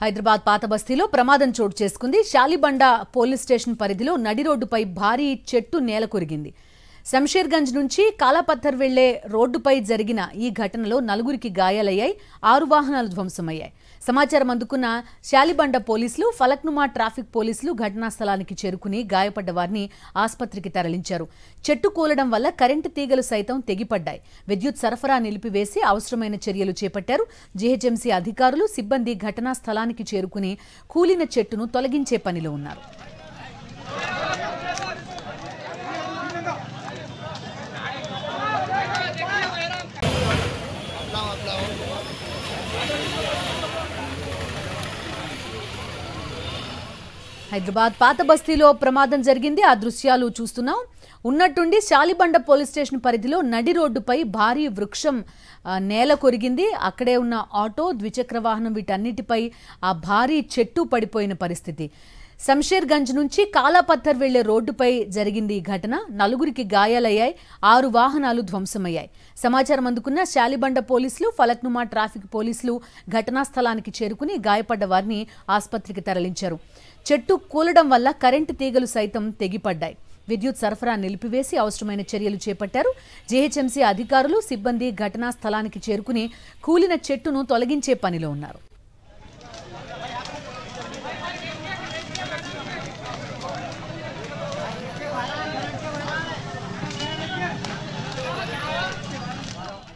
హైదరాబాద్ పాత బస్తీలో ప్రమాదం చోటు చేసుకుంది. శాలిబండ పోలీస్ స్టేషన్ పరిధిలో నడి రోడ్డుపై భారీ చెట్టు నేల కొరిగింది. శంషేర్గంజ్ నుంచి కాలాపత్తర్ వెళ్లే రోడ్డుపై జరిగిన ఈ ఘటనలో 4గురికి గాయాలయ్యాయి. 6 వాహనాలు ధ్వంసమయ్యాయి. సమాచారం అందుకున్న శాలిబండ పోలీసులు, ఫలక్నుమా ట్రాఫిక్ పోలీసులు ఘటనా స్థలానికి చేరుకుని గాయపడ్డ వారిని ఆసుపత్రికి తరలించారు. చెట్టు కూలడం వల్ల కరెంటు తీగలు సైతం తెగిపడ్డాయి. విద్యుత్ సరఫరా నిలిపివేసి అవసరమైన చర్యలు చేపట్టారు. జీహెచ్ఎంసీ అధికారులు, సిబ్బంది ఘటనా స్థలానికి చేరుకుని కూలిన చెట్టును తొలగించే పనిలో ఉన్నారు. హైదరాబాద్ పాత బస్తీలో ప్రమాదం జరిగింది. ఆ దృశ్యాలు చూస్తున్నాం. ఉన్నట్టుండి శాలిబండ పోలీస్ స్టేషన్ పరిధిలో నడి రోడ్డుపై భారీ వృక్షం నేల కొరిగింది. అక్కడే ఉన్న ఆటో, ద్విచక్ర వాహనం వీటన్నిటిపై ఆ భారీ చెట్టు పడిపోయిన పరిస్థితి. శంషేర్గంజ్ నుంచి కాలాపత్తర్ వెళ్లే రోడ్డుపై జరిగింది ఈ ఘటన. 4గురికి గాయాలయ్యాయి. 6 వాహనాలు ధ్వంసమయ్యాయి. సమాచారం అందుకున్న శాలిబండ పోలీసులు, ఫలక్నుమా ట్రాఫిక్ పోలీసులు ఘటనా స్థలానికి చేరుకుని గాయపడ్డ వారిని ఆసుపత్రికి తరలించారు. చెట్టు కూలడం వల్ల కరెంటు తీగలు సైతం తెగిపడ్డాయి. విద్యుత్ సరఫరా నిలిపివేసి అవసరమైన చర్యలు చేపట్టారు. జీహెచ్ఎంసీ అధికారులు, సిబ్బంది ఘటనా స్థలానికి చేరుకుని కూలిన చెట్టును తొలగించే పనిలో ఉన్నారు.